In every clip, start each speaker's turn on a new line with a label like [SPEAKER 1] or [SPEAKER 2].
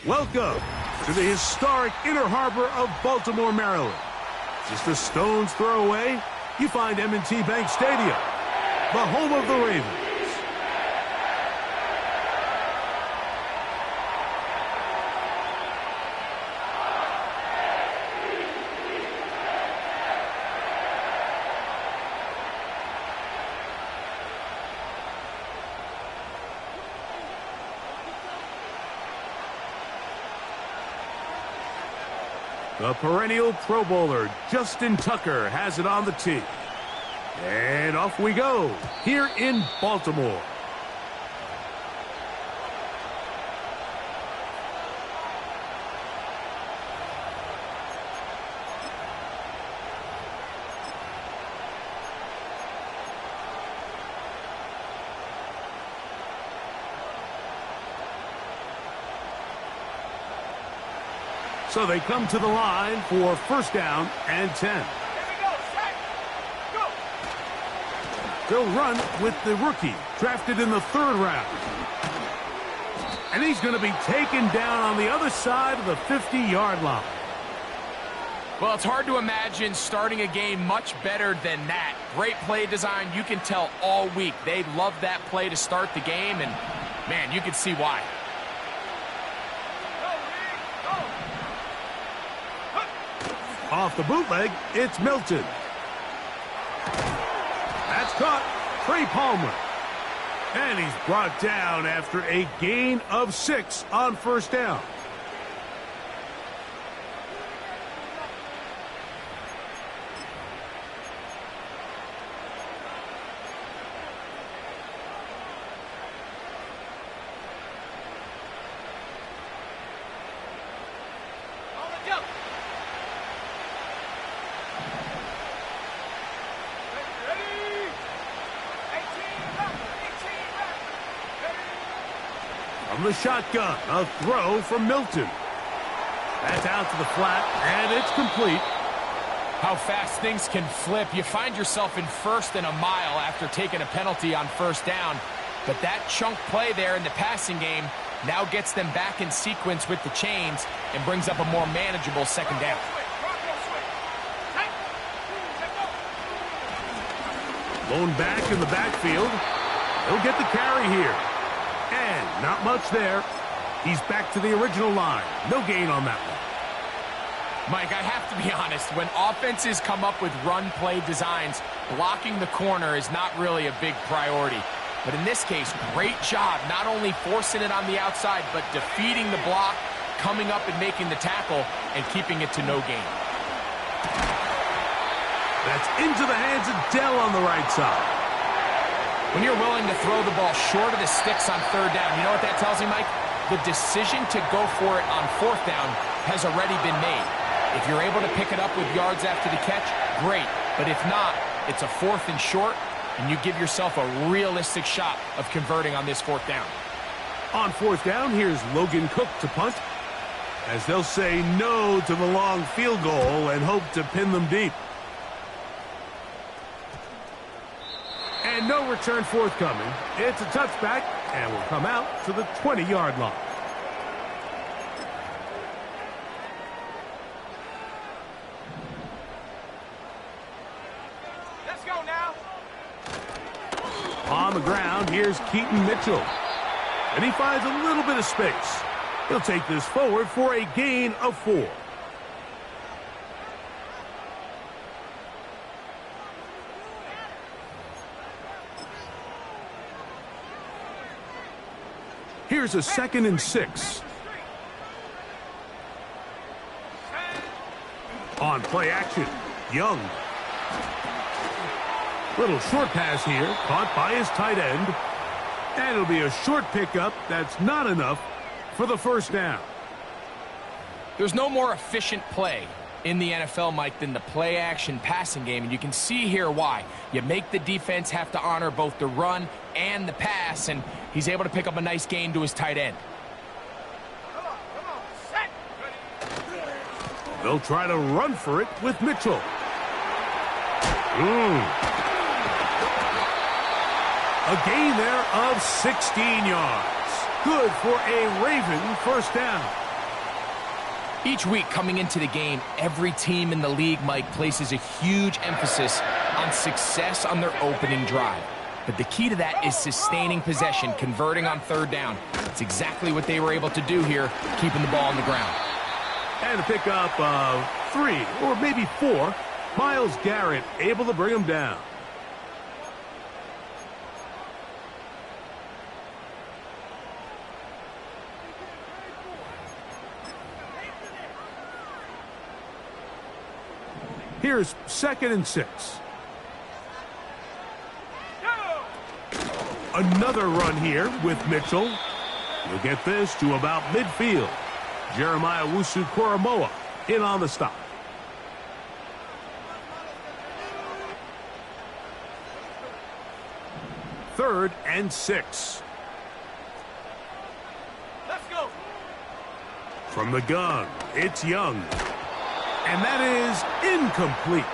[SPEAKER 1] Welcome to the historic Inner Harbor of Baltimore, Maryland. Just a stone's throw away, you find M&T Bank Stadium, the home of the Ravens. The perennial Pro Bowler, Justin Tucker, has it on the tee. And off we go, here in Baltimore. So they come to the line for first down and 10. They'll run with the rookie, drafted in the 3rd round. And he's going to be taken down on the other side of the 50-yard line.
[SPEAKER 2] Well, it's hard to imagine starting a game much better than that. Great play design. You can tell all week they love that play to start the game, and, man, you can see why.
[SPEAKER 1] Off the bootleg, it's Milton. That's caught. Trey Palmer. And he's brought down after a gain of 6 on first down. From the shotgun, a throw from Milton. That's out to the flat, and it's complete.
[SPEAKER 2] How fast things can flip. You find yourself in 1st and a mile after taking a penalty on first down. But that chunk play there in the passing game now gets them back in sequence with the chains and brings up a more manageable 2nd down.
[SPEAKER 1] Lone back in the backfield. He'll get the carry here. And not much there. He's back to the original line. No gain on that one.
[SPEAKER 2] Mike, I have to be honest. When offenses come up with run play designs, blocking the corner is not really a big priority. But in this case, great job not only forcing it on the outside, but defeating the block, coming up and making the tackle, and keeping it to no gain.
[SPEAKER 1] That's into the hands of Dell on the right side.
[SPEAKER 2] When you're willing to throw the ball short of the sticks on 3rd down, you know what that tells me, Mike? The decision to go for it on 4th down has already been made. If you're able to pick it up with yards after the catch, great. But if not, it's a 4th and short, and you give yourself a realistic shot of converting on this 4th down.
[SPEAKER 1] On 4th down, here's Logan Cook to punt, as they'll say no to the long field goal and hope to pin them deep. And no return forthcoming. It's a touchback, and will come out to the 20-yard line.
[SPEAKER 3] Let's go now.
[SPEAKER 1] On the ground, here's Keaton Mitchell. And he finds a little bit of space. He'll take this forward for a gain of 4. Here's a 2nd and 6. On play action, Young. Little short pass here, caught by his tight end. And it'll be a short pickup that's not enough for the 1st down.
[SPEAKER 2] There's no more efficient play in the NFL, Mike, than the play-action passing game, and you can see here why. You make the defense have to honor both the run and the pass, and he's able to pick up a nice gain to his tight end.
[SPEAKER 1] They'll try to run for it with Mitchell. A gain there of 16 yards. Good for a Raven 1st down.
[SPEAKER 2] Each week coming into the game, every team in the league, Mike, places a huge emphasis on success on their opening drive. But the key to that is sustaining possession, converting on third down. It's exactly what they were able to do here, keeping the ball on the ground.
[SPEAKER 1] And a pickup of 3 or maybe 4. Myles Garrett able to bring him down. Here's 2nd and 6. Another run here with Mitchell. You'll get this to about midfield. Jeremiah Wusu-Koramoah in on the stop. Third and 6. Let's go. From the gun, it's Young. And that is incomplete.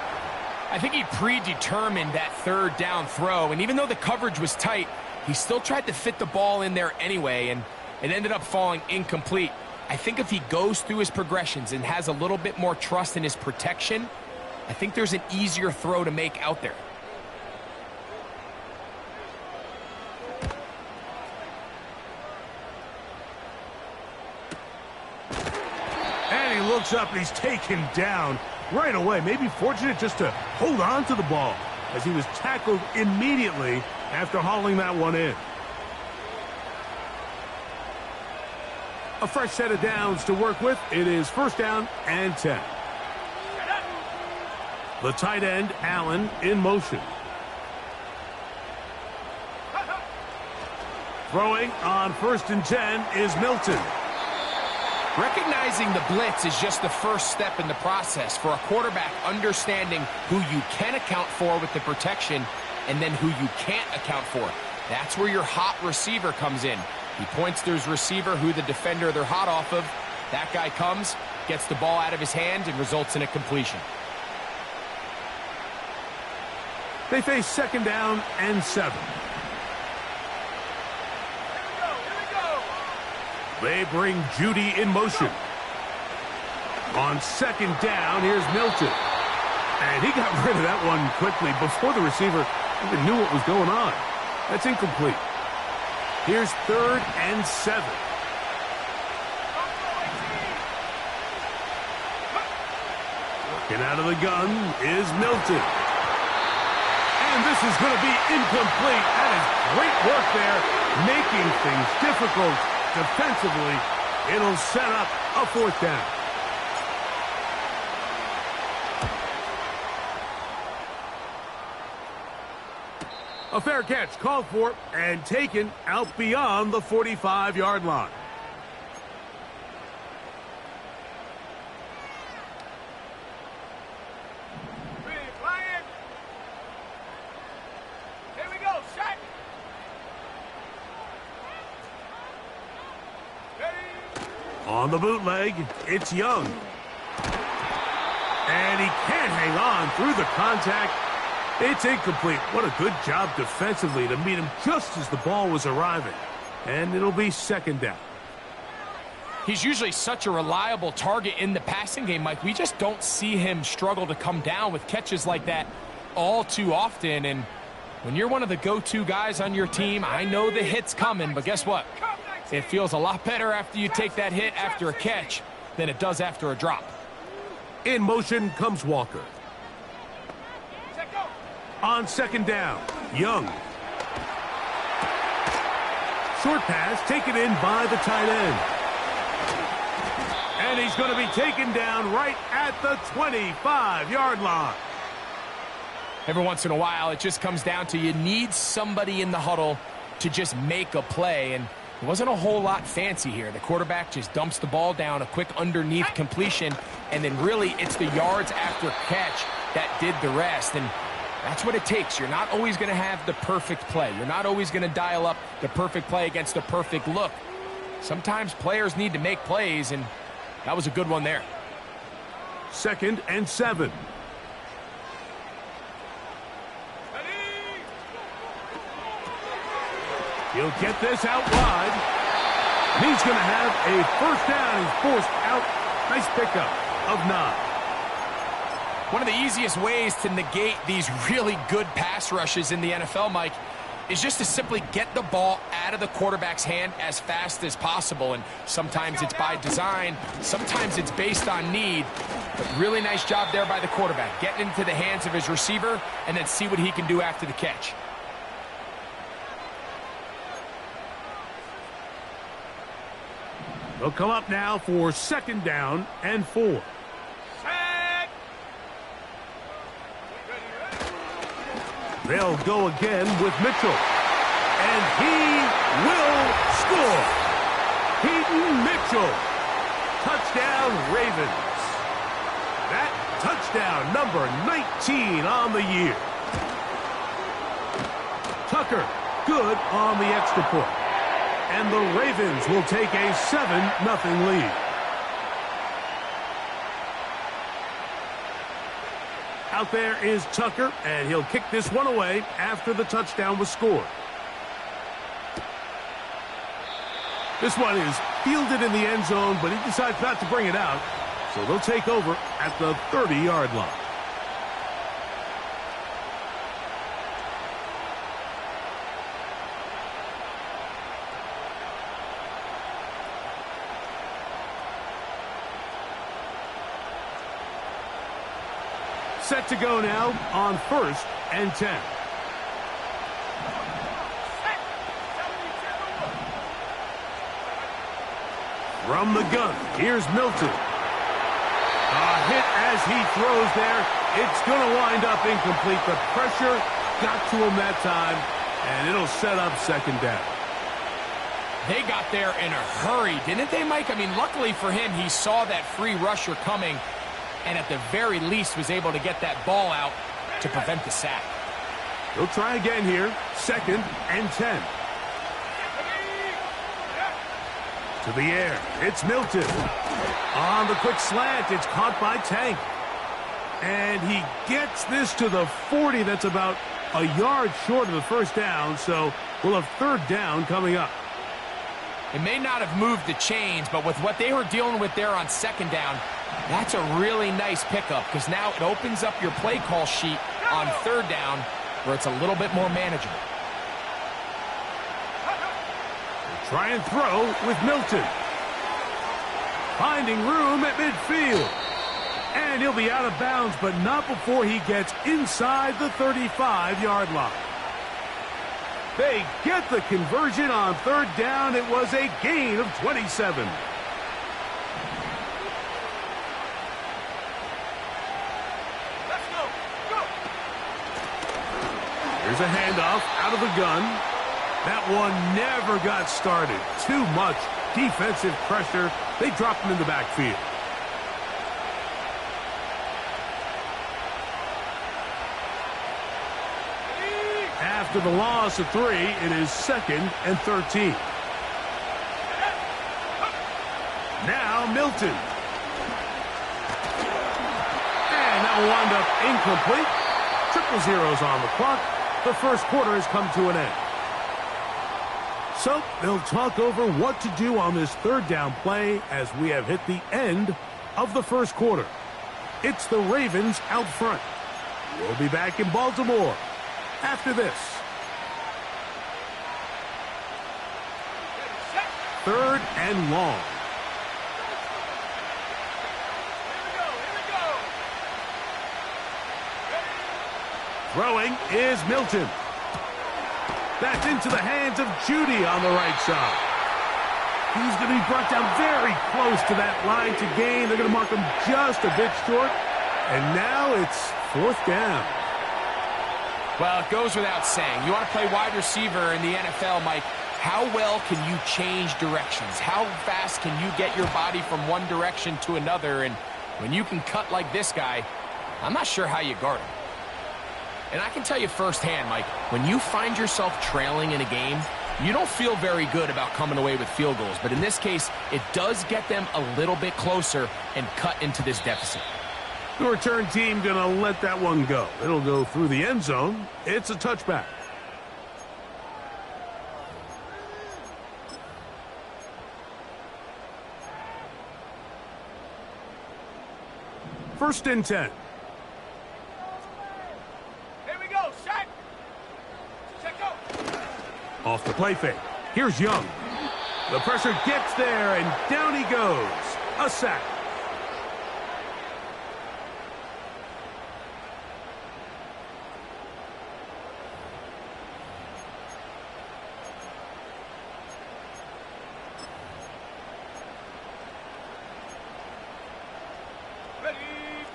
[SPEAKER 2] I think he predetermined that third down throw, and even though the coverage was tight, he still tried to fit the ball in there anyway, and it ended up falling incomplete. I think if he goes through his progressions and has a little bit more trust in his protection, I think there's an easier throw to make out there.
[SPEAKER 1] And he looks up and he's taken down right away. Maybe fortunate just to hold on to the ball as he was tackled immediately after hauling that one in. A fresh set of downs to work with. It is 1st down and 10. The tight end, Allen, in motion. Throwing on 1st and 10 is Milton.
[SPEAKER 2] Recognizing the blitz is just the first step in the process for a quarterback, understanding who you can account for with the protection and then who you can't account for. That's where your hot receiver comes in. He points to his receiver, who the defender they're hot off of. That guy comes, gets the ball out of his hand, and results in a completion.
[SPEAKER 1] They face 2nd down and 7. They bring Judy in motion. On 2nd down, here's Milton. And he got rid of that one quickly before the receiver even knew what was going on. That's incomplete. Here's 3rd and 7. Working out of the gun is Milton. And this is going to be incomplete. That is great work there, making things difficult defensively. It'll set up a 4th down. A fair catch called for and taken out beyond the 45-yard line.
[SPEAKER 3] Here we go, shot.
[SPEAKER 1] On the bootleg, it's Young. And he can't hang on through the contact. It's incomplete. What a good job defensively to meet him just as the ball was arriving. And it'll be 2nd down.
[SPEAKER 2] He's usually such a reliable target in the passing game, Mike. We just don't see him struggle to come down with catches like that all too often. And when you're one of the go-to guys on your team, I know the hit's coming, but guess what? It feels a lot better after you take that hit after a catch than it does after a drop.
[SPEAKER 1] In motion comes Walker. On 2nd down, Young. Short pass taken in by the tight end. And he's going to be taken down right at the 25-yard line.
[SPEAKER 2] Every once in a while, it just comes down to you need somebody in the huddle to just make a play, and it wasn't a whole lot fancy here. The quarterback just dumps the ball down, a quick underneath completion, and then really it's the yards after catch that did the rest. And that's what it takes. You're not always going to have the perfect play. You're not always going to dial up the perfect play against the perfect look. Sometimes players need to make plays, and that was a good one there.
[SPEAKER 1] 2nd and 7. He'll get this out wide. And he's going to have a 1st down. He's forced out Nice pickup of 9.
[SPEAKER 2] One of the easiest ways to negate these really good pass rushes in the NFL, Mike, is just to simply get the ball out of the quarterback's hand as fast as possible. And sometimes it's by design, sometimes it's based on need. But really nice job there by the quarterback, getting into the hands of his receiver and then see what he can do after the catch.
[SPEAKER 1] They'll come up now for 2nd down and 4. They'll go again with Mitchell. And he will score. Peyton Mitchell. Touchdown, Ravens. That touchdown, number 19 on the year. Tucker, good on the extra point. And the Ravens will take a 7-0 lead. Out there is Tucker, and he'll kick this one away after the touchdown was scored. This one is fielded in the end zone, but he decides not to bring it out, so they'll take over at the 30-yard line. Set to go now on 1st and 10. From the gun, here's Milton. A hit as he throws there. It's going to wind up incomplete. The pressure got to him that time, and it'll set up 2nd down.
[SPEAKER 2] They got there in a hurry, didn't they, Mike? I mean, luckily for him, he saw that free rusher coming, and at the very least was able to get that ball out to prevent the sack.
[SPEAKER 1] They'll try again here. 2nd and 10. To the air. It's Milton. On the quick slant, it's caught by Tank. And he gets this to the 40. That's about a yard short of the 1st down, so we'll have 3rd down coming up.
[SPEAKER 2] It may not have moved the chains, but with what they were dealing with there on 2nd down, that's a really nice pickup because now it opens up your play call sheet on 3rd down where it's a little bit more manageable.
[SPEAKER 1] Try and throw with Milton. Finding room at midfield. And he'll be out of bounds, but not before he gets inside the 35-yard line. They get the conversion on 3rd down. It was a gain of 27. Here's a handoff out of the gun. That one never got started. Too much defensive pressure. They dropped him in the backfield. After the loss of 3, it is 2nd and 13. Now Milton. And that will wind up incomplete. 0-0 on the clock. The 1st quarter has come to an end. So they'll talk over what to do on this 3rd down play as we have hit the end of the 1st quarter. It's the Ravens out front. We'll be back in Baltimore after this. 3rd and long. Throwing is Milton. That's into the hands of Judy on the right side. He's going to be brought down very close to that line to gain. They're going to mark him just a bit short. And now it's 4th down.
[SPEAKER 2] Well, it goes without saying. You want to play wide receiver in the NFL, Mike, how well can you change directions? How fast can you get your body from one direction to another? And when you can cut like this guy, I'm not sure how you guard him. And I can tell you firsthand, Mike, when you find yourself trailing in a game, you don't feel very good about coming away with field goals. But in this case, it does get them a little bit closer and cut into this deficit.
[SPEAKER 1] The return team going to let that one go. It'll go through the end zone. It's a touchback. First and 10.
[SPEAKER 3] Here we go, set. Check out.
[SPEAKER 1] Off the play fake. Here's Young. The pressure gets there, and down he goes. A sack.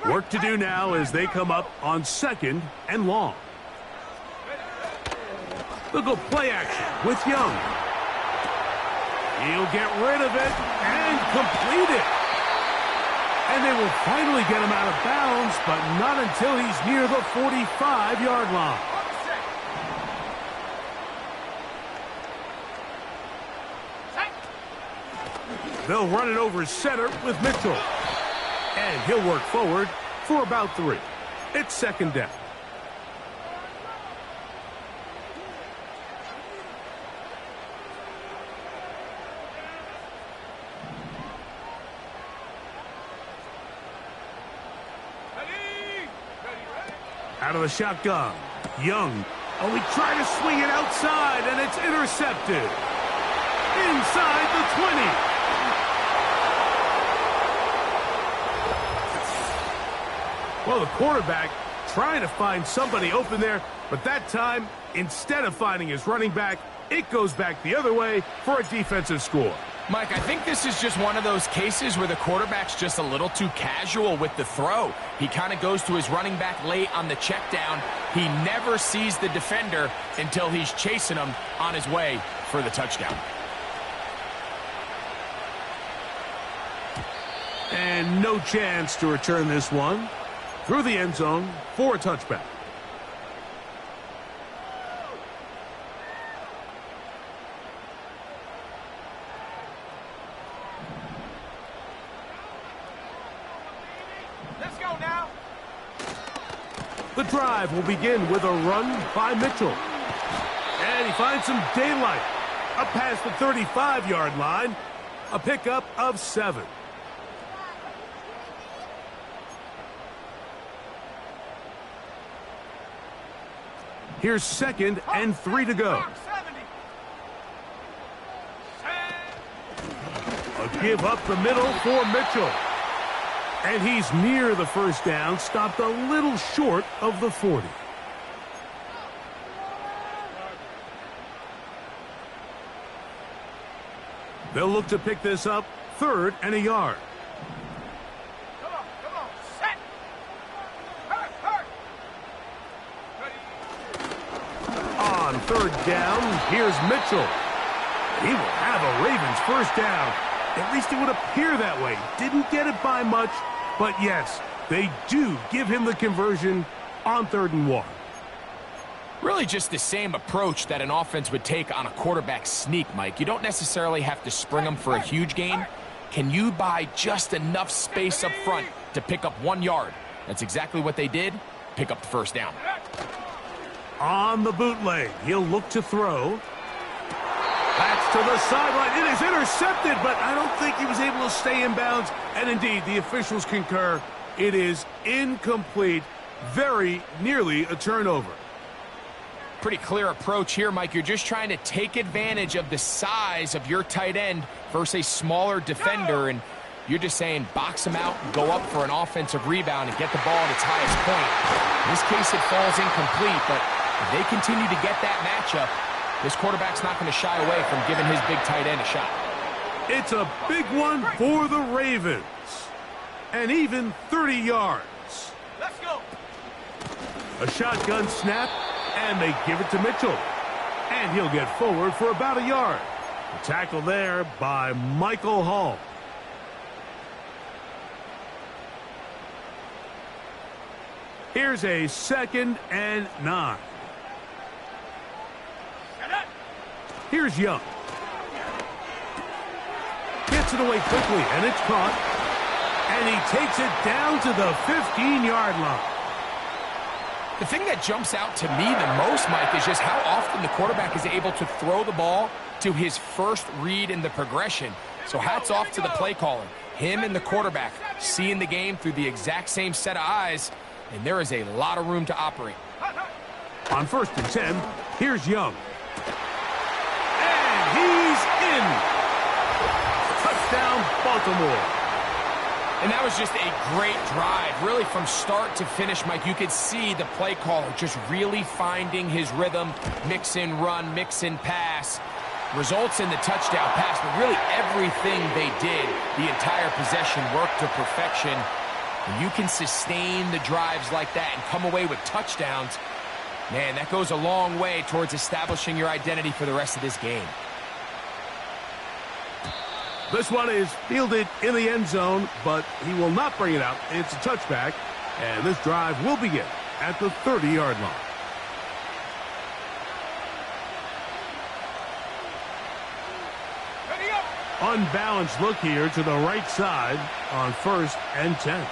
[SPEAKER 1] Work to do now as they come up on 2nd and long. They'll go play action with Young. He'll get rid of it and complete it. And they will finally get him out of bounds, but not until he's near the 45-yard line. They'll run it over center with Mitchell. And he'll work forward for about 3. It's 2nd down. Out of the shotgun. Young. Oh, he tried to swing it outside, and it's intercepted. Inside the 20. Well, the quarterback trying to find somebody open there, but that time, instead of finding his running back, it goes back the other way for a defensive score.
[SPEAKER 2] Mike, I think this is just one of those cases where the quarterback's just a little too casual with the throw. He kind of goes to his running back late on the check down. He never sees the defender until he's chasing him on his way for the touchdown.
[SPEAKER 1] And no chance to return this one. Through the end zone for a touchback.
[SPEAKER 3] Let's go now.
[SPEAKER 1] The drive will begin with a run by Mitchell. And he finds some daylight. Up past the 35-yard line. A pickup of 7. Here's 2nd and 3 to go. A give up the middle for Mitchell. And he's near the first down, stopped a little short of the 40. They'll look to pick this up, 3rd and a yard.
[SPEAKER 3] Come on, set. Hurt.
[SPEAKER 1] On 3rd down, here's Mitchell. He will have a Ravens first down. At least it would appear that way. Didn't get it by much, but yes, they do give him the conversion on 3rd and 1.
[SPEAKER 2] Really just the same approach that an offense would take on a quarterback sneak, Mike. You don't necessarily have to spring them for a huge gain. Can you buy just enough space up front to pick up 1 yard? That's exactly what they did. Pick up the first down.
[SPEAKER 1] On the bootleg, he'll look to throw. That's to the sideline. It is intercepted, but I don't think he was able to stay in bounds. And indeed, the officials concur. It is incomplete. Very nearly a turnover.
[SPEAKER 2] Pretty clear approach here, Mike. You're just trying to take advantage of the size of your tight end versus a smaller defender, and you're just saying box him out, go up for an offensive rebound, and get the ball at its highest point. In this case, it falls incomplete, but if they continue to get that matchup, this quarterback's not going to shy away from giving his big tight end a shot.
[SPEAKER 1] It's a big one for the Ravens. And even 30 yards.
[SPEAKER 3] Let's go.
[SPEAKER 1] A shotgun snap, and they give it to Mitchell. And he'll get forward for about a yard. A tackle there by Michael Hall. Here's a 2nd and 9. Here's Young. Gets it away quickly, and it's caught. And he takes it down to the 15-yard line.
[SPEAKER 2] The thing that jumps out to me the most, Mike, is just how often the quarterback is able to throw the ball to his first read in the progression. So hats off to the play caller. Him and the quarterback seeing the game through the exact same set of eyes, and there is a lot of room to operate.
[SPEAKER 1] On 1st and 10, here's Young. And he's in. Touchdown, Baltimore.
[SPEAKER 2] And that was just a great drive, really from start to finish, Mike. You could see the play caller just really finding his rhythm, mix in run, mix in pass. Results in the touchdown pass, but really everything they did, the entire possession worked to perfection. When you can sustain the drives like that and come away with touchdowns, man, that goes a long way towards establishing your identity for the rest of this game.
[SPEAKER 1] This one is fielded in the end zone, but he will not bring it out. It's a touchback, and this drive will begin at the 30-yard line. Unbalanced look here to the right side on 1st and 10.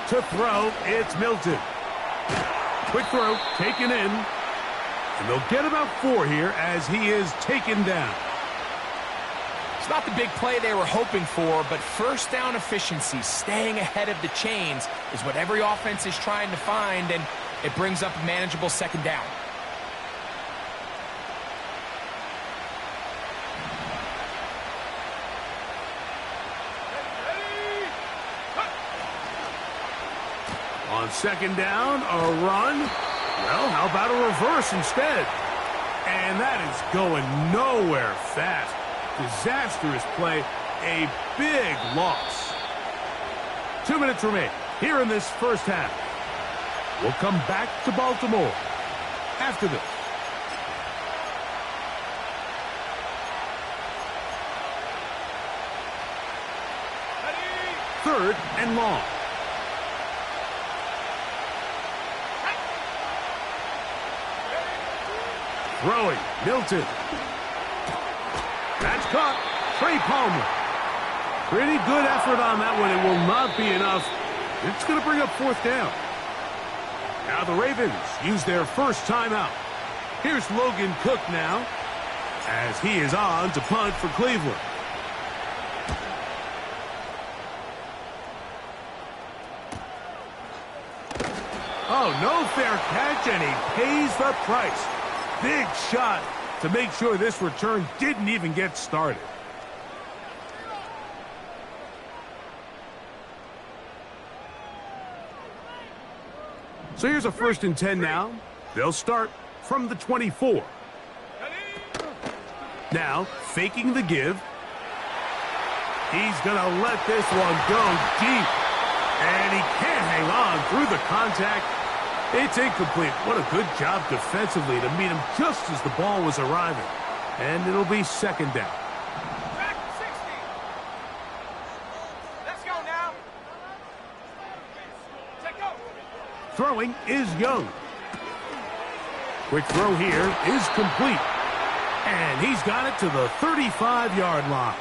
[SPEAKER 1] To throw, it's Milton. Quick throw, taken in. And they'll get about 4 here as he is taken down.
[SPEAKER 2] It's not the big play they were hoping for, but first down efficiency, staying ahead of the chains, is what every offense is trying to find, and it brings up a manageable 2nd down.
[SPEAKER 1] On 2nd down, a run. Well, how about a reverse instead? And that is going nowhere fast. Disastrous play, a big loss. 2 minutes remain here in this first half. We'll come back to Baltimore after this. Third and long. Throwing, Milton. That's caught. Trey Palmer. Pretty good effort on that one. It will not be enough. It's going to bring up 4th down. Now the Ravens use their first timeout. Here's Logan Cook now as he is on to punt for Cleveland. Oh, no fair catch, and he pays the price. Big shot to make sure this return didn't even get started. So here's a 1st and 10 now. They'll start from the 24. Now, faking the give. He's going to let this one go deep. And he can't hang on through the contact. It's incomplete. What a good job defensively to meet him just as the ball was arriving. And it'll be 2nd down.
[SPEAKER 3] Back 60. Let's go now. Take go.
[SPEAKER 1] Throwing is Young. Quick throw here is complete. And he's got it to the 35-yard line.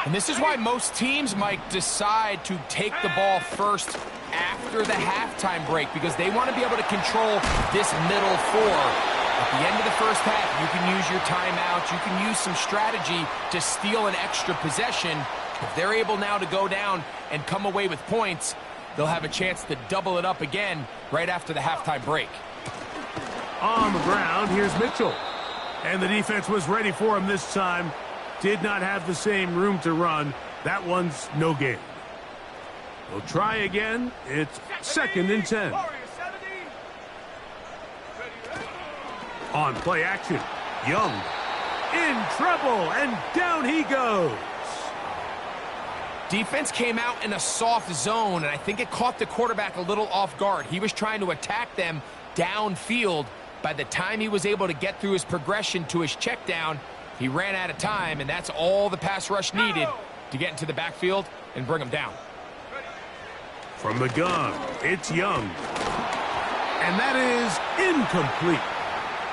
[SPEAKER 2] And this is why most teams, Mike, decide to take the ball first after the halftime break, because they want to be able to control this middle 4. At the end of the first half, you can use your timeout. You can use some strategy to steal an extra possession. If they're able now to go down and come away with points, they'll have a chance to double it up again right after the halftime break.
[SPEAKER 1] On the ground, here's Mitchell. And the defense was ready for him this time. Did not have the same room to run. That one's no gain. We'll try again. It's 2nd and 10. On play action, Young in trouble, and down he goes.
[SPEAKER 2] Defense came out in a soft zone, and I think it caught the quarterback a little off guard. He was trying to attack them downfield. By the time he was able to get through his progression to his check down, he ran out of time, and that's all the pass rush needed to get into the backfield and bring him down.
[SPEAKER 1] From the gun, it's Young. And that is incomplete.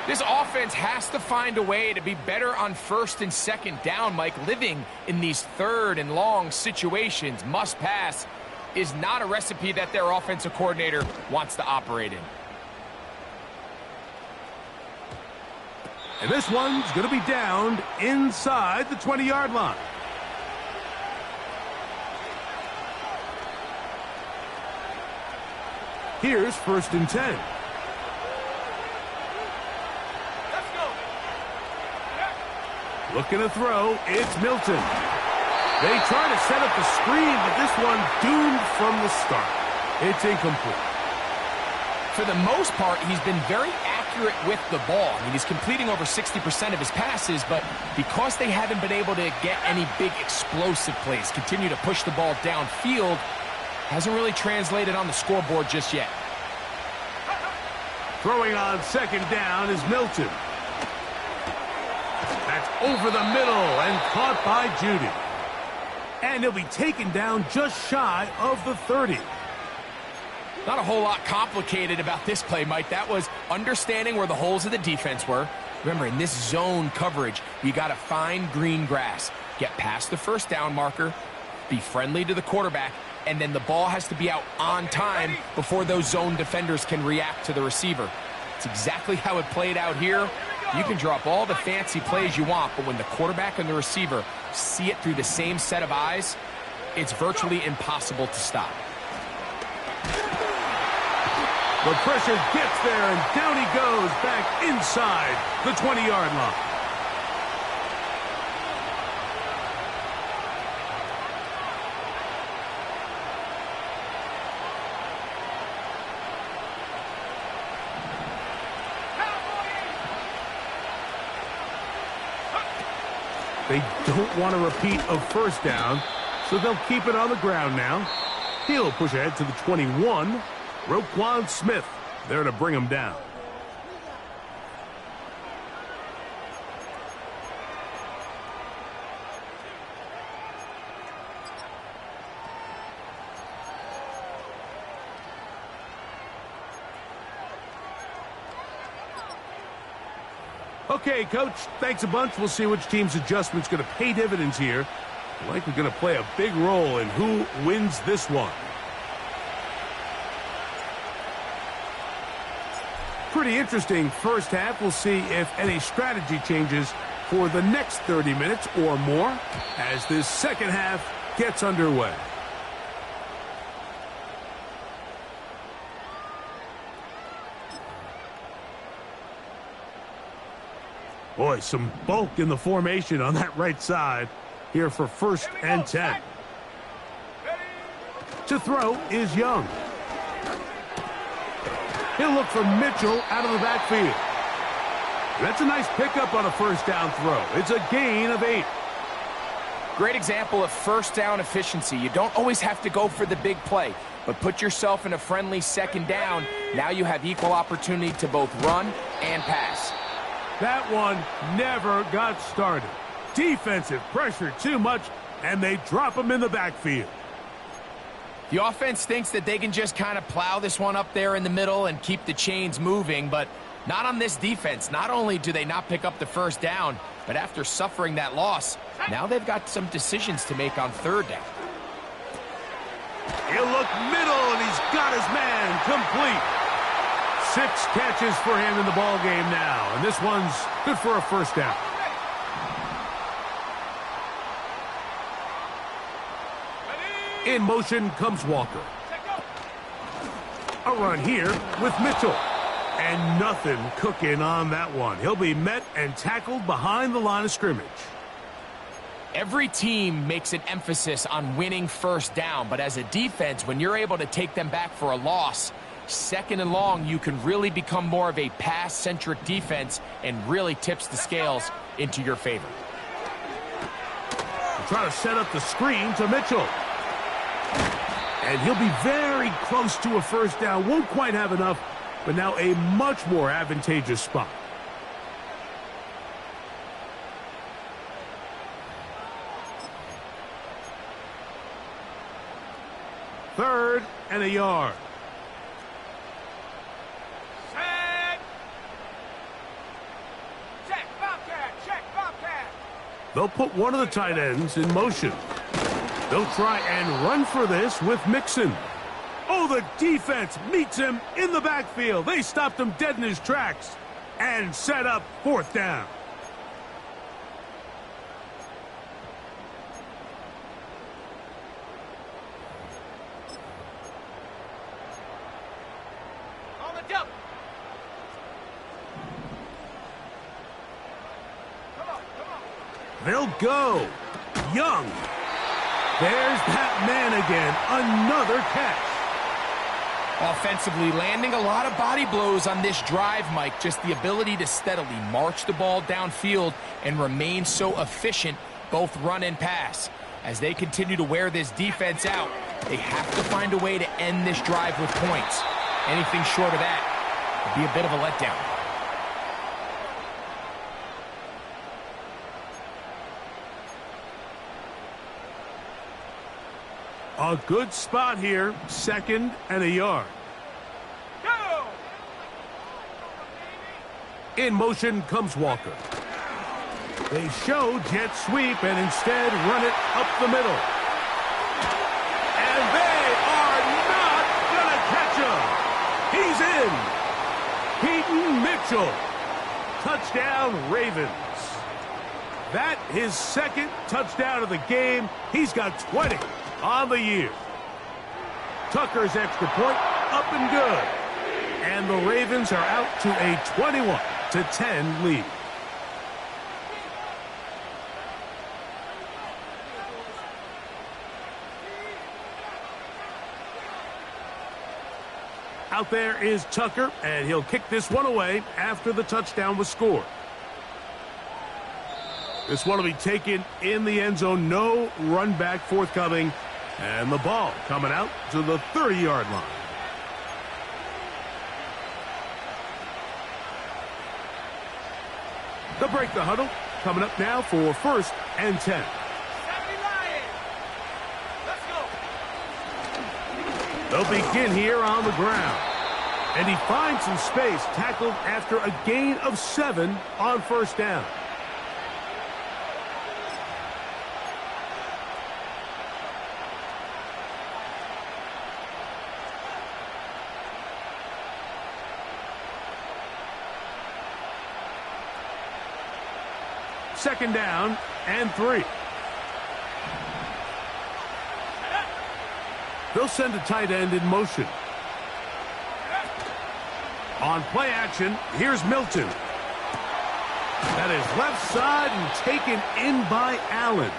[SPEAKER 2] This offense has to find a way to be better on 1st and 2nd down, Mike. Living in these 3rd and long situations, must pass, is not a recipe that their offensive coordinator wants to operate in.
[SPEAKER 1] And this one's going to be downed inside the 20-yard line. Here's 1st and 10.
[SPEAKER 3] Let's go.
[SPEAKER 1] Looking to throw, it's Milton. They try to set up the screen, but this one doomed from the start. It's incomplete.
[SPEAKER 2] For the most part, he's been very accurate with the ball. I mean, he's completing over 60% of his passes, but because they haven't been able to get any big explosive plays, continue to push the ball downfield, hasn't really translated on the scoreboard just yet.
[SPEAKER 1] Throwing on 2nd down is Milton. That's over the middle and caught by Judy. And he'll be taken down just shy of the 30.
[SPEAKER 2] Not a whole lot complicated about this play, Mike. That was understanding where the holes of the defense were. Remember, in this zone coverage, you got to find green grass. Get past the 1st down marker, be friendly to the quarterback, and then the ball has to be out on time before those zone defenders can react to the receiver. It's exactly how it played out here. You can drop all the fancy plays you want, but when the quarterback and the receiver see it through the same set of eyes, it's virtually impossible to stop.
[SPEAKER 1] The pressure gets there, and down he goes back inside the 20-yard line. They don't want a repeat of 1st down, so they'll keep it on the ground now. He'll push ahead to the 21. Roquan Smith there to bring him down. Okay, Coach, thanks a bunch. We'll see which team's adjustment's going to pay dividends here. Likely going to play a big role in who wins this one. Pretty interesting 1st half. We'll see if any strategy changes for the next 30 minutes or more as this 2nd half gets underway. Boy, some bulk in the formation on that right side here for 1st and 10. To throw is Young. He'll look for Mitchell out of the backfield. That's a nice pickup on a 1st down throw. It's a gain of 8.
[SPEAKER 2] Great example of 1st down efficiency. You don't always have to go for the big play, but put yourself in a friendly 2nd down. Now you have equal opportunity to both run and pass.
[SPEAKER 1] That one never got started. Defensive pressure too much, and they drop him in the backfield.
[SPEAKER 2] The offense thinks that they can just kind of plow this one up there in the middle and keep the chains moving, but not on this defense. Not only do they not pick up the 1st down, but after suffering that loss, now they've got some decisions to make on 3rd down.
[SPEAKER 1] He'll look middle, and he's got his man complete. 6 catches for him in the ball game now, and this one's good for a 1st down. In motion comes Walker. A run here with Mitchell. And nothing cooking on that one. He'll be met and tackled behind the line of scrimmage.
[SPEAKER 2] Every team makes an emphasis on winning 1st down, but as a defense, when you're able to take them back for a loss, 2nd and long, you can really become more of a pass-centric defense and really tips the scales into your favor.
[SPEAKER 1] Try to set up the screen to Mitchell. And he'll be very close to a 1st down. Won't quite have enough, but now a much more advantageous spot. Third and a yard.
[SPEAKER 3] Set. Check, Bobcat. Check, Bobcat.
[SPEAKER 1] They'll put one of the tight ends in motion. They'll try and run for this with Mixon. Oh, the defense meets him in the backfield. They stopped him dead in his tracks. and set up 4th down.
[SPEAKER 3] On the double. Come on, come on.
[SPEAKER 1] They'll go. Young. There's that man again. Another catch.
[SPEAKER 2] Offensively, landing a lot of body blows on this drive, Mike. Just the ability to steadily march the ball downfield and remain so efficient, both run and pass. As they continue to wear this defense out, they have to find a way to end this drive with points. Anything short of that would be a bit of a letdown.
[SPEAKER 1] A good spot here, 2nd and a yard.
[SPEAKER 3] Go!
[SPEAKER 1] In motion comes Walker. They show jet sweep and instead run it up the middle. And they are not going to catch him. He's in. Keaton Mitchell. Touchdown, Ravens. That his 2nd touchdown of the game. He's got 20 on the year. Tucker's extra point up and good. And the Ravens are out to a 21-10 lead. Out there is Tucker, and he'll kick this one away after the touchdown was scored. This one will be taken in the end zone. No run back forthcoming. And the ball coming out to the 30-yard line. They'll break the huddle. Coming up now for 1st and 10.
[SPEAKER 3] 70 Lions. Let's go.
[SPEAKER 1] They'll begin here on the ground. And he finds some space, tackled after a gain of 7 on 1st down. Second down and 3. They'll send a tight end in motion. On play action, here's Milton. That is left side and taken in by Allen.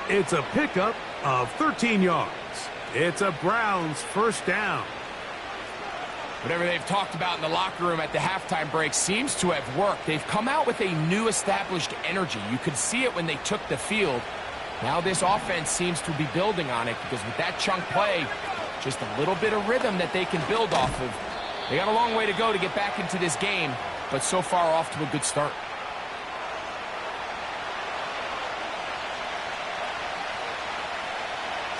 [SPEAKER 1] It's a pickup of 13 yards. It's a Browns 1st down.
[SPEAKER 2] Whatever they've talked about in the locker room at the halftime break seems to have worked. They've come out with a new established energy. You could see it when they took the field. Now this offense seems to be building on it because with that chunk play, just a little bit of rhythm that they can build off of. They got a long way to go to get back into this game, but so far off to a good start.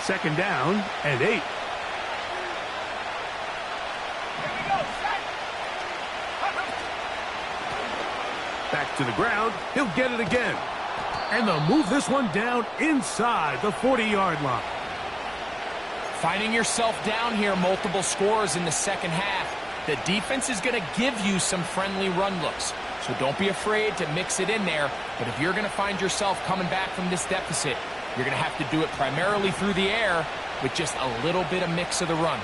[SPEAKER 1] Second down and 8. Back to the ground. He'll get it again. And they'll move this one down inside the 40-yard line.
[SPEAKER 2] Finding yourself down here, multiple scores in the second half. The defense is going to give you some friendly run looks. So don't be afraid to mix it in there. But if you're going to find yourself coming back from this deficit, you're going to have to do it primarily through the air with just a little bit of mix of the run.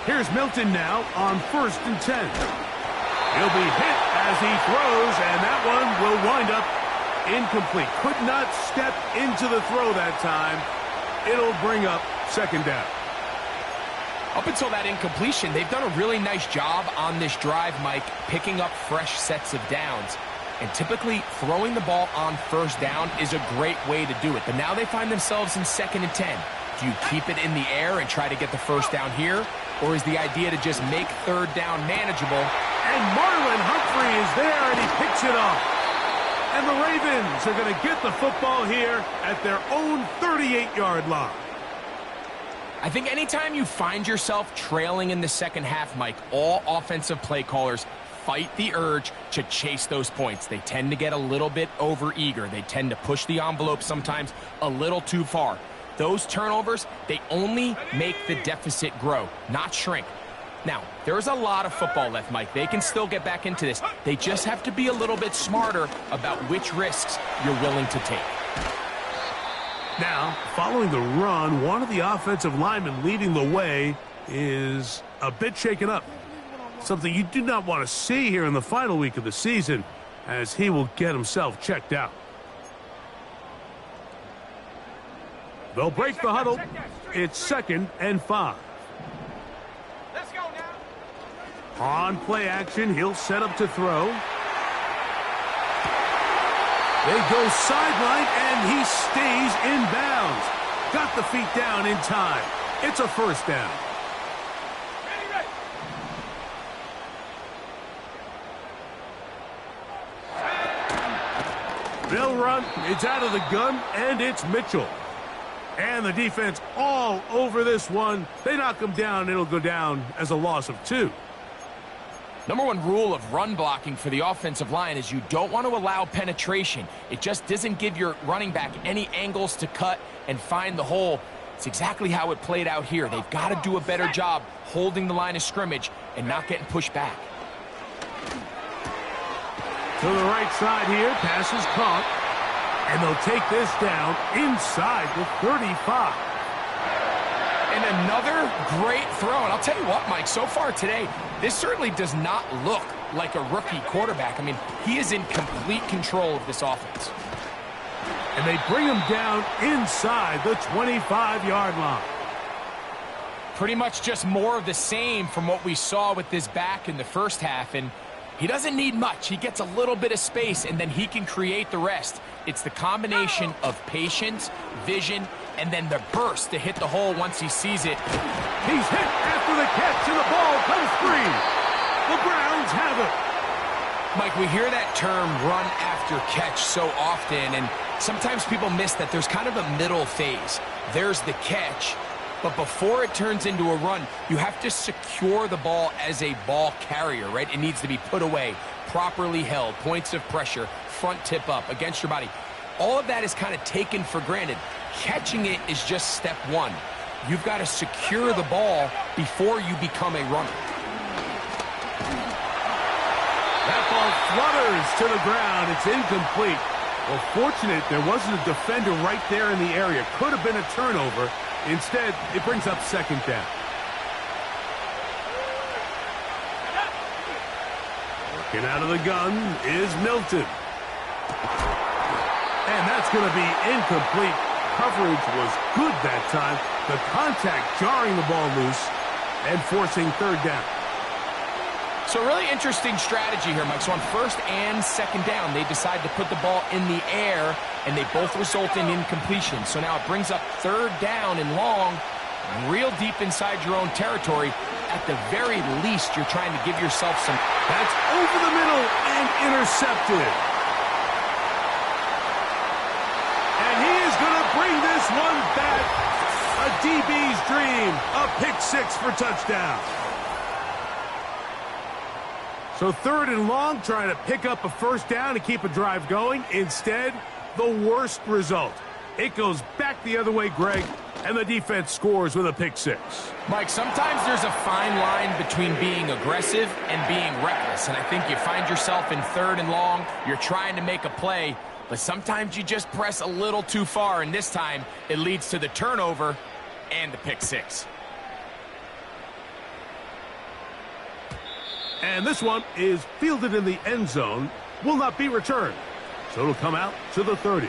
[SPEAKER 1] Here's Milton now on 1st and 10. He'll be hit as he throws, and that one will wind up incomplete. Could not step into the throw that time. It'll bring up 2nd down.
[SPEAKER 2] Up until that incompletion, they've done a really nice job on this drive, Mike, picking up fresh sets of downs. And typically, throwing the ball on 1st down is a great way to do it. But now they find themselves in 2nd and 10. Do you keep it in the air and try to get the 1st down here? Or is the idea to just make 3rd down manageable?
[SPEAKER 1] And Marlon Humphrey is there, and he picks it off. And the Ravens are going to get the football here at their own 38-yard line.
[SPEAKER 2] I think anytime you find yourself trailing in the second half, Mike, all offensive play callers fight the urge to chase those points. They tend to get a little bit overeager. They tend to push the envelope sometimes a little too far. Those turnovers, they only make the deficit grow, not shrink. Now, there's a lot of football left, Mike. They can still get back into this. They just have to be a little bit smarter about which risks you're willing to take.
[SPEAKER 1] Now, following the run, one of the offensive linemen leading the way is a bit shaken up. Something you do not want to see here in the final week of the season, as he will get himself checked out. They'll break the huddle. It's 2nd and 5.
[SPEAKER 3] Let's go now.
[SPEAKER 1] On play action, he'll set up to throw. They go sideline, and he stays in bounds. Got the feet down in time. It's a first down.
[SPEAKER 3] Ready, ready.
[SPEAKER 1] They'll run. It's out of the gun, and it's Mitchell. And the defense all over this one. They knock him down. It'll go down as a loss of 2.
[SPEAKER 2] Number one rule of run blocking for the offensive line is you don't want to allow penetration. It just doesn't give your running back any angles to cut and find the hole. It's exactly how it played out here. They've got to do a better job holding the line of scrimmage and not getting pushed back.
[SPEAKER 1] To the right side here. Pass is caught. And they'll take this down inside the 35.
[SPEAKER 2] And another great throw. And I'll tell you what, Mike, so far today, this certainly does not look like a rookie quarterback. I mean, he is in complete control of this offense.
[SPEAKER 1] And they bring him down inside the 25-yard line.
[SPEAKER 2] Pretty much just more of the same from what we saw with this back in the first half. And he doesn't need much. He gets a little bit of space, and then he can create the rest. It's the combination of patience, vision, and then the burst to hit the hole once he sees it.
[SPEAKER 1] He's hit after the catch, and the ball comes free. The Browns have it.
[SPEAKER 2] Mike, we hear that term run after catch so often, and sometimes people miss that there's kind of a middle phase. There's the catch, but before it turns into a run, you have to secure the ball as a ball carrier, right? It needs to be put away, properly held, points of pressure, front tip up against your body. All of that is kind of taken for granted. Catching it is just step one. You've got to secure the ball before you become a runner.
[SPEAKER 1] That ball flutters to the ground. It's incomplete. Well, fortunate there wasn't a defender right there in the area. Could have been a turnover. Instead, it brings up 2nd down. Working out of the gun is Milton. And that's going to be incomplete. Coverage was good that time. The contact jarring the ball loose and forcing 3rd down.
[SPEAKER 2] So really interesting strategy here, Mike. So on 1st and 2nd down, they decide to put the ball in the air, and they both result in incompletion. So now it brings up 3rd down and long, real deep inside your own territory. At the very least, you're trying to give yourself some...
[SPEAKER 1] That's over the middle and intercepted. And he is going to bring this one back. A DB's dream. A pick-6 for touchdown. So 3rd and long, trying to pick up a 1st down to keep a drive going. Instead, the worst result. It goes back the other way, Greg, and the defense scores with a pick-6.
[SPEAKER 2] Mike, sometimes there's a fine line between being aggressive and being reckless, and I think you find yourself in 3rd and long, you're trying to make a play, but sometimes you just press a little too far, and this time it leads to the turnover and the pick-6.
[SPEAKER 1] And this one is fielded in the end zone, will not be returned. So it'll come out to the 30.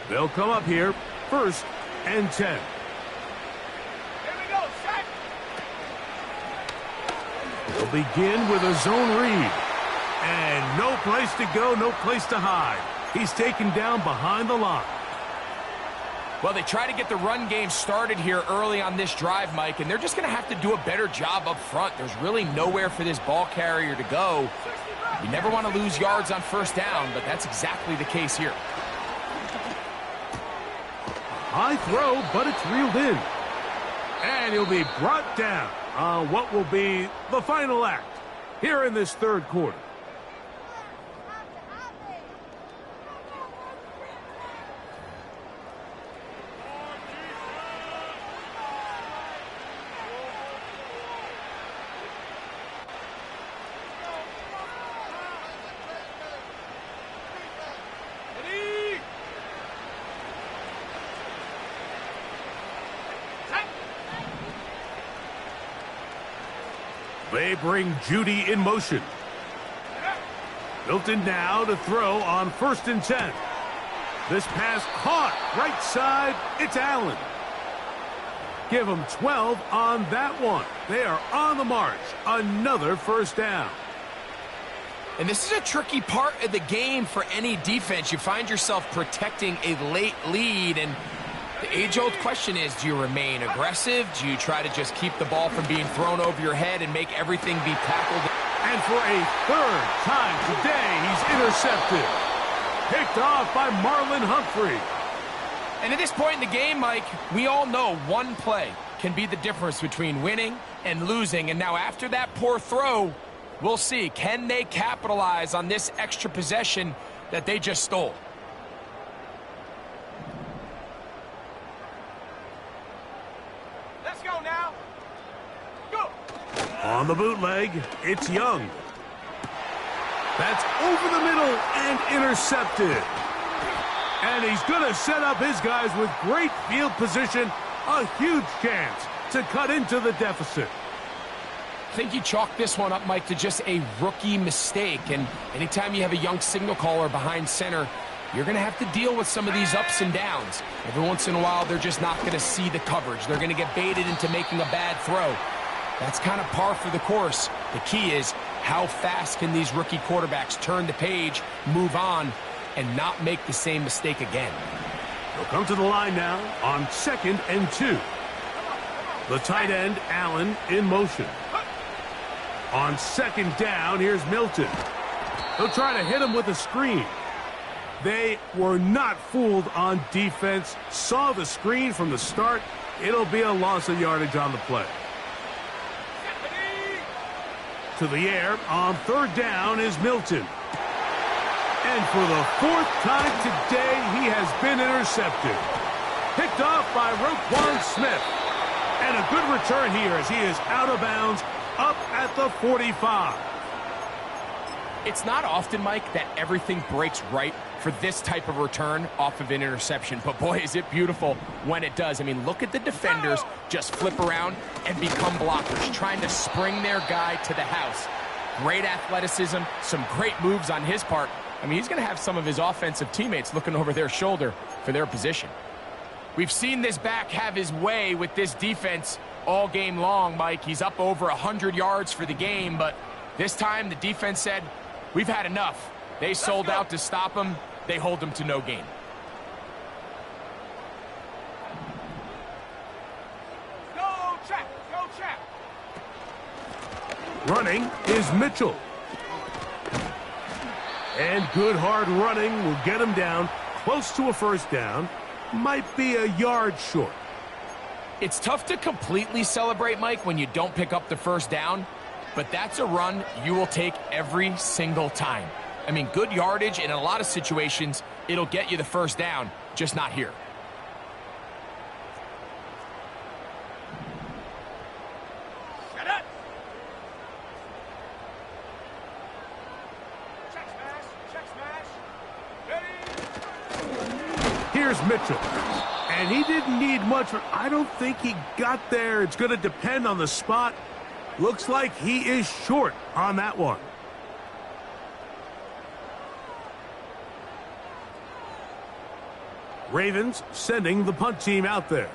[SPEAKER 1] They'll come up here, 1st and 10.
[SPEAKER 3] Here we go, set.
[SPEAKER 1] They'll begin with a zone read. And no place to go, no place to hide. He's taken down behind the line.
[SPEAKER 2] Well, they try to get the run game started here early on this drive, Mike, and they're just going to have to do a better job up front. There's really nowhere for this ball carrier to go. You never want to lose yards on 1st down, but that's exactly the case here.
[SPEAKER 1] High throw, but it's reeled in. And he'll be brought down on what will be the final act here in this 3rd quarter. They bring Judy in motion. Milton now to throw on 1st and 10. This pass caught right side. It's Allen. Give them 12 on that one. They are on the march. Another 1st down.
[SPEAKER 2] And this is a tricky part of the game for any defense. You find yourself protecting a late lead, and the age-old question is, do you remain aggressive? Do you try to just keep the ball from being thrown over your head and make everything be tackled?
[SPEAKER 1] And for a 3rd time today, he's intercepted. Picked off by Marlon Humphrey.
[SPEAKER 2] And at this point in the game, Mike, we all know one play can be the difference between winning and losing. And now after that poor throw, we'll see, can they capitalize on this extra possession that they just stole?
[SPEAKER 3] Let's go now. Go.
[SPEAKER 1] On the bootleg, it's Young. That's over the middle and intercepted. And he's going to set up his guys with great field position. A huge chance to cut into the deficit.
[SPEAKER 2] I think you chalk this one up, Mike, to just a rookie mistake. And anytime you have a young signal caller behind center, you're going to have to deal with some of these ups and downs. Every once in a while, they're just not going to see the coverage. They're going to get baited into making a bad throw. That's kind of par for the course. The key is, how fast can these rookie quarterbacks turn the page, move on, and not make the same mistake again?
[SPEAKER 1] They'll come to the line now on 2nd and 2. The tight end, Allen, in motion. On 2nd down, here's Milton. They'll try to hit him with a screen. They were not fooled on defense. Saw the screen from the start. It'll be a loss of yardage on the play. To the air on 3rd down is Milton. And for the 4th time today, he has been intercepted. Picked off by Roquan Smith. And a good return here as he is out of bounds up at the 45.
[SPEAKER 2] It's not often, Mike, that everything breaks right for this type of return off of an interception. But boy, is it beautiful when it does. I mean, look at the defenders just flip around and become blockers, trying to spring their guy to the house. Great athleticism, some great moves on his part. I mean, he's going to have some of his offensive teammates looking over their shoulder for their position. We've seen this back have his way with this defense all game long, Mike. He's up over 100 yards for the game, but this time the defense said, we've had enough. They sold out to stop him. They hold him to no gain.
[SPEAKER 3] Go, check. Go, check.
[SPEAKER 1] Running is Mitchell. And good hard running will get him down close to a 1st down. Might be a yard short.
[SPEAKER 2] It's tough to completely celebrate, Mike, when you don't pick up the 1st down, but that's a run you will take every single time. I mean, good yardage, and in a lot of situations, it'll get you the 1st down, just not here.
[SPEAKER 3] Shut up. Check smash. Check smash. Ready.
[SPEAKER 1] Here's Mitchell. And he didn't need much. I don't think he got there. It's going to depend on the spot. Looks like he is short on that one. Ravens sending the punt team out there.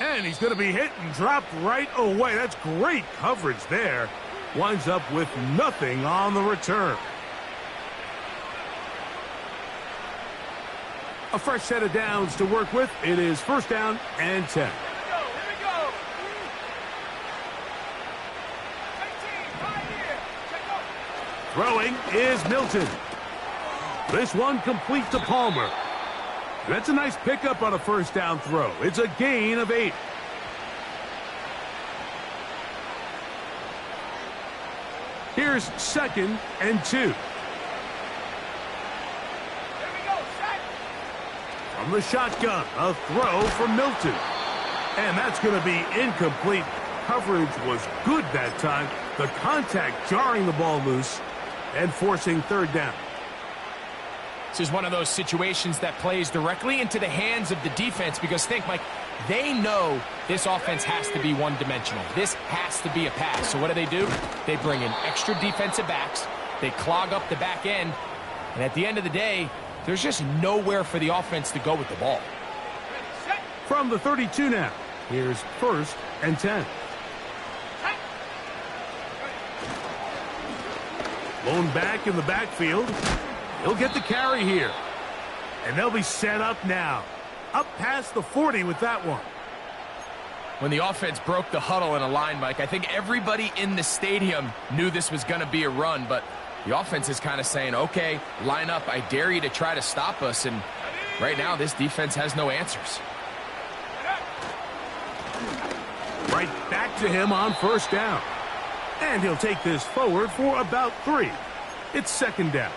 [SPEAKER 1] And he's going to be hit and dropped right away. That's great coverage there. Winds up with nothing on the return. A fresh set of downs to work with. It is 1st down and 10.
[SPEAKER 3] Here we go. 18, right here. Check go.
[SPEAKER 1] Throwing is Milton. This one complete to Palmer. That's a nice pickup on a 1st down throw. It's a gain of 8. Here's 2nd and 2.
[SPEAKER 3] Here we go.
[SPEAKER 1] From the shotgun, a throw from Milton. And that's going to be incomplete. Coverage was good that time. The contact jarring the ball loose and forcing third down.
[SPEAKER 2] This is one of those situations that plays directly into the hands of the defense because think, Mike, they know this offense has to be one-dimensional. This has to be a pass. So what do? They bring in extra defensive backs. They clog up the back end. And at the end of the day, there's just nowhere for the offense to go with the ball.
[SPEAKER 1] From the 32 now, here's 1st and 10. Lone back in the backfield. He'll get the carry here. And they'll be set up now. Up past the 40 with that one.
[SPEAKER 2] When the offense broke the huddle in a line, Mike, I think everybody in the stadium knew this was going to be a run, but the offense is kind of saying, okay, line up. I dare you to try to stop us. And right now, this defense has no answers.
[SPEAKER 1] Right back to him on 1st down. And he'll take this forward for about 3. It's 2nd down.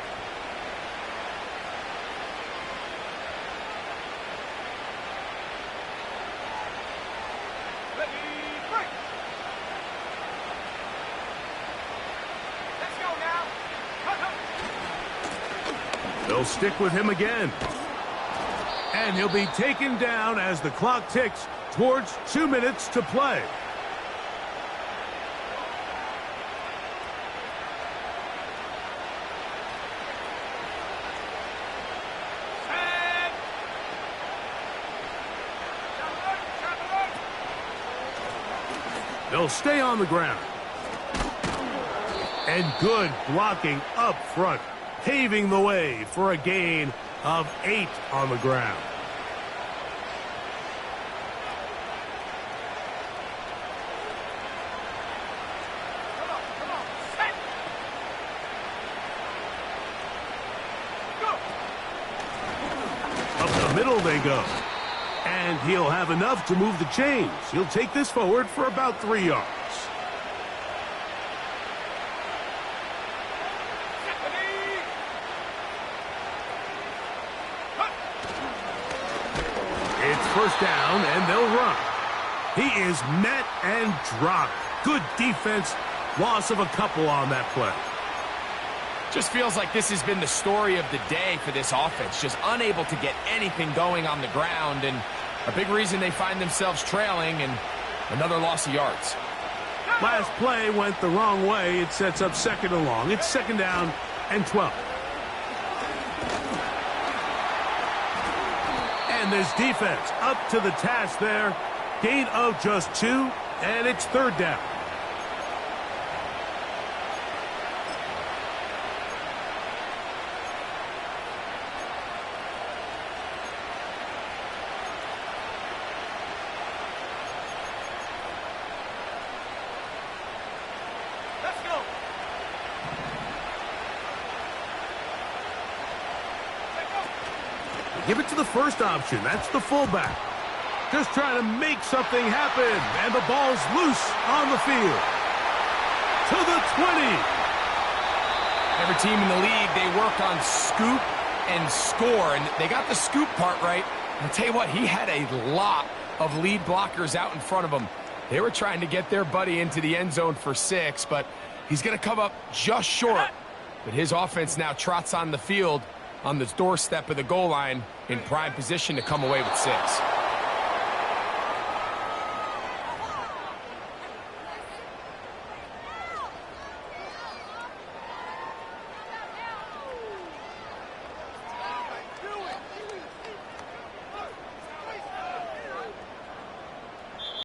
[SPEAKER 1] They'll stick with him again. And he'll be taken down as the clock ticks towards 2 minutes to play. They'll stay on the ground. And good blocking up front, paving the way for a gain of 8 on the ground. Up the middle they go. And he'll have enough to move the chains. He'll take this forward for about 3 yards. It's 1st down, and they'll run. He is met and dropped. Good defense. Loss of a couple on that play.
[SPEAKER 2] Just feels like this has been the story of the day for this offense. Just unable to get anything going on the ground, and a big reason they find themselves trailing, and another loss of yards.
[SPEAKER 1] Last play went the wrong way. It sets up 2nd and long. It's 2nd down and 12. And this defense up to the task there. Gain of just 2, and it's 3rd down. Give it to the first option. That's the fullback. Just trying to make something happen. And the ball's loose on the field. To the 20.
[SPEAKER 2] Every team in the league, they work on scoop and score. And they got the scoop part right. I'll tell you what, he had a lot of lead blockers out in front of him. They were trying to get their buddy into the end zone for 6, but he's going to come up just short. But his offense now trots on the field on the doorstep of the goal line in prime position to come away with 6.